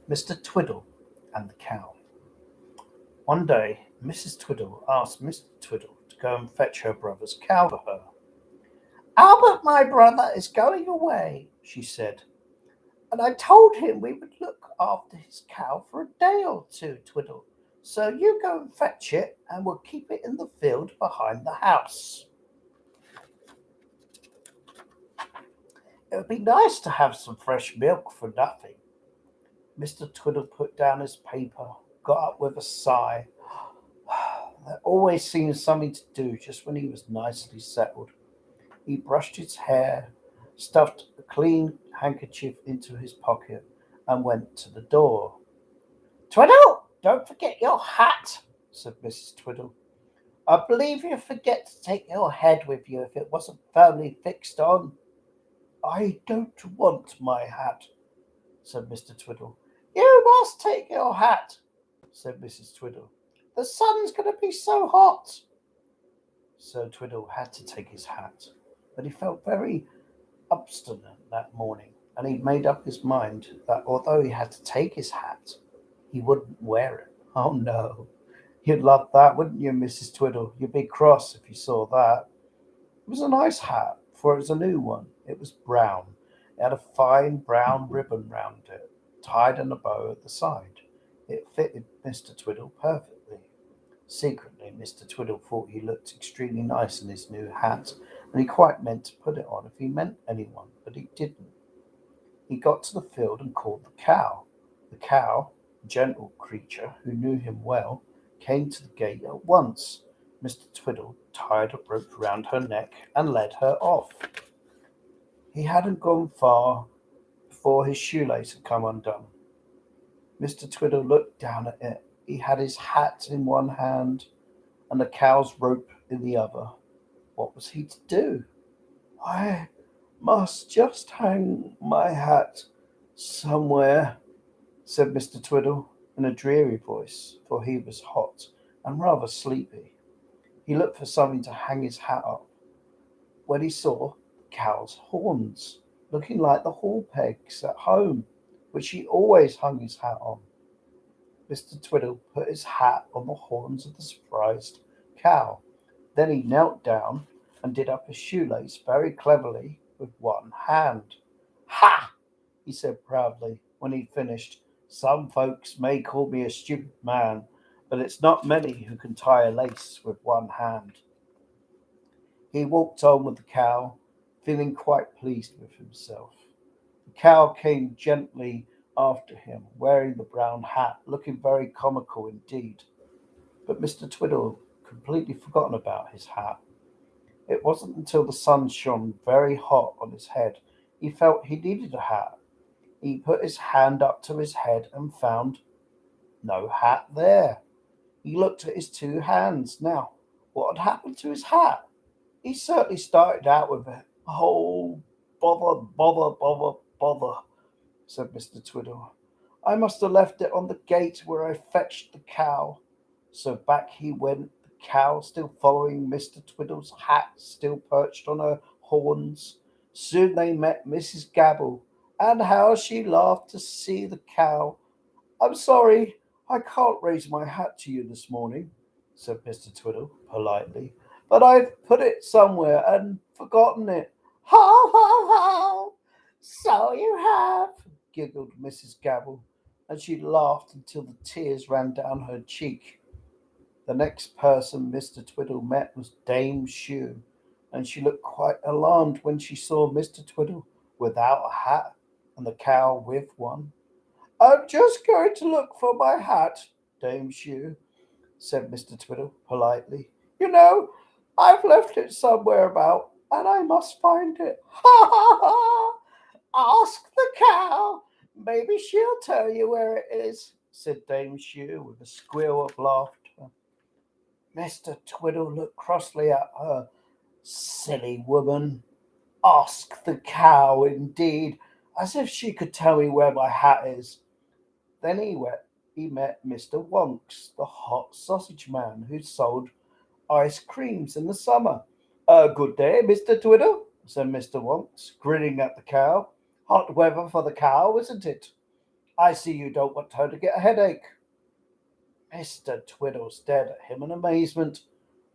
Mr. Twiddle and the Cow. One day, Mrs. Twiddle asked Mr. Twiddle to go and fetch her brother's cow for her. Albert, my brother, is going away, she said, and I told him we would look after his cow for a day or two, Twiddle. So you go and fetch it, and we'll keep it in the field behind the house. It would be nice to have some fresh milk for nothing. Mr. Twiddle put down his paper, got up with a sigh. There always seemed something to do just when he was nicely settled. He brushed his hair, stuffed a clean handkerchief into his pocket, and went to the door. Twiddle, don't forget your hat, said Mrs. Twiddle. I believe you forget to take your head with you if it wasn't firmly fixed on. I don't want my hat, said Mr. Twiddle. You must take your hat, said Mrs. Twiddle. The sun's going to be so hot. So Twiddle had to take his hat, but he felt very obstinate that morning, and he made up his mind that although he had to take his hat, he wouldn't wear it. Oh no, you'd love that, wouldn't you, Mrs. Twiddle? You'd be cross if you saw that. It was a nice hat, for it was a new one. It was brown. It had a fine brown ribbon round it, tied in a bow at the side. It fitted Mr. Twiddle perfectly. Secretly, Mr. Twiddle thought he looked extremely nice in his new hat, and he quite meant to put it on if he meant anyone, but he didn't. He got to the field and called the cow. The cow, a gentle creature who knew him well, came to the gate at once. Mr. Twiddle tied a rope round her neck and led her off. He hadn't gone far before his shoelace had come undone. Mr. Twiddle looked down at it. He had his hat in one hand and the cow's rope in the other. What was he to do? I must just hang my hat somewhere, said Mr. Twiddle in a dreary voice, for he was hot and rather sleepy. He looked for something to hang his hat up, when he saw the cow's horns, looking like the hall pegs at home, which he always hung his hat on. Mr. Twiddle put his hat on the horns of the surprised cow. Then he knelt down and did up his shoelace very cleverly with one hand. Ha! He said proudly when he'd finished. Some folks may call me a stupid man, but it's not many who can tie a lace with one hand. He walked on with the cow, feeling quite pleased with himself. The cow came gently after him, wearing the brown hat, looking very comical indeed. But Mr. Twiddle completely forgotten about his hat. It wasn't until the sun shone very hot on his head he felt he needed a hat. He put his hand up to his head and found no hat there. He looked at his two hands. Now, what had happened to his hat? He certainly started out with it. Oh, bother, bother, bother, bother, said Mr. Twiddle. I must have left it on the gate where I fetched the cow. So back he went, the cow still following Mr. Twiddle's hat, still perched on her horns. Soon they met Mrs. Gabble, and how she laughed to see the cow. I'm sorry, I can't raise my hat to you this morning, said Mr. Twiddle politely, but I've put it somewhere and forgotten it. Ho, ho, ho! So you have, giggled Mrs. Gabble, and she laughed until the tears ran down her cheek. The next person Mr. Twiddle met was Dame Shoe, and she looked quite alarmed when she saw Mr. Twiddle without a hat and the cow with one. I'm just going to look for my hat, Dame Shoe, said Mr. Twiddle politely. You know, I've left it somewhere about, and I must find it. Ha ha ha! Ask the cow. Maybe she'll tell you where it is, said Dame Shoe with a squeal of laughter. Mr. Twiddle looked crossly at her. Silly woman. Ask the cow, indeed, as if she could tell me where my hat is. Then he met Mr. Wonks, the hot sausage man who sold ice creams in the summer. Good day, Mr. Twiddle, said Mr. Wonks, grinning at the cow. Hot weather for the cow, isn't it? I see you don't want her to get a headache. Mr. Twiddle stared at him in amazement.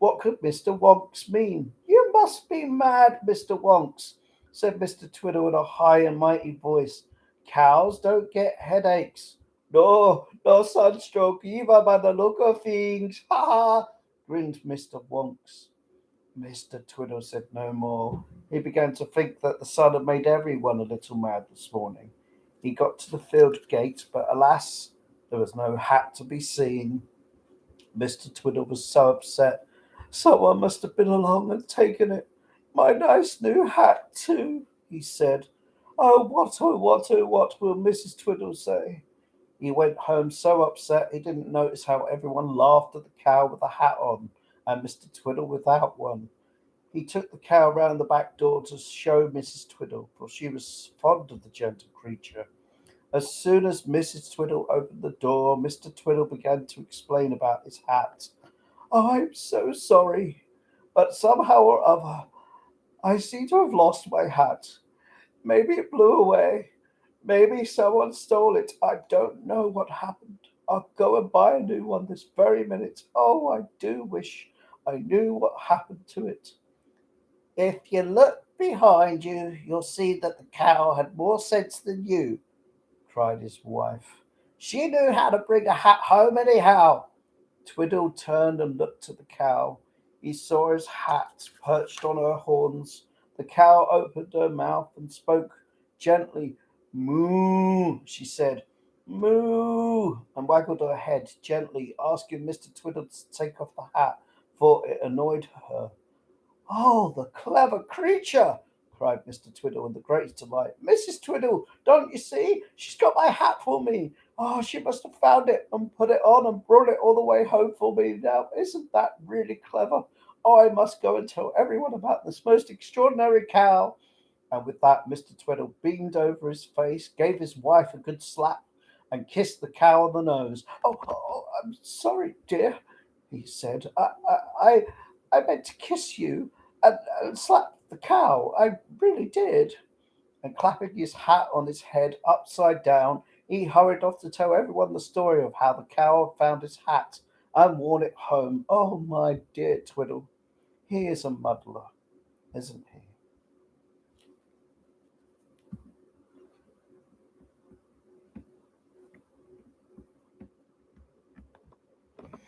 What could Mr. Wonks mean? You must be mad, Mr. Wonks, said Mr. Twiddle in a high and mighty voice. Cows don't get headaches. No, no sunstroke either by the look of things. Ha ha, grinned Mr. Wonks. Mr. Twiddle said no more. He began to think that the sun had made everyone a little mad this morning. He got to the field gate, but alas, there was no hat to be seen. Mr. Twiddle was so upset. Someone must have been along and taken it. My nice new hat, too, he said. Oh, what will Mrs. Twiddle say? He went home so upset he didn't notice how everyone laughed at the cow with a hat on and Mr. Twiddle without one. He took the cow round the back door to show Mrs. Twiddle, for she was fond of the gentle creature. As soon as Mrs. Twiddle opened the door, Mr. Twiddle began to explain about his hat. Oh, I'm so sorry, but somehow or other, I seem to have lost my hat. Maybe it blew away. Maybe someone stole it. I don't know what happened. I'll go and buy a new one this very minute. Oh, I do wish I knew what happened to it. If you look behind you, you'll see that the cow had more sense than you, cried his wife. She knew how to bring a hat home anyhow. Twiddle turned and looked at the cow. He saw his hat perched on her horns. The cow opened her mouth and spoke gently. Moo, she said. Moo, and waggled her head gently, asking Mr. Twiddle to take off the hat, for it annoyed her. Oh, the clever creature! Cried Mr. Twiddle in the greatest delight. Mrs. Twiddle, don't you see? She's got my hat for me. Oh, she must have found it and put it on and brought it all the way home for me. Now, isn't that really clever? Oh, I must go and tell everyone about this most extraordinary cow. And with that, Mr. Twiddle beamed over his face, gave his wife a good slap, and kissed the cow on the nose. Oh, I'm sorry, dear, he said. I meant to kiss you and slap the cow. I really did. And clapping his hat on his head upside down, he hurried off to tell everyone the story of how the cow had found his hat and worn it home. Oh, my dear Twiddle, he is a muddler, isn't he?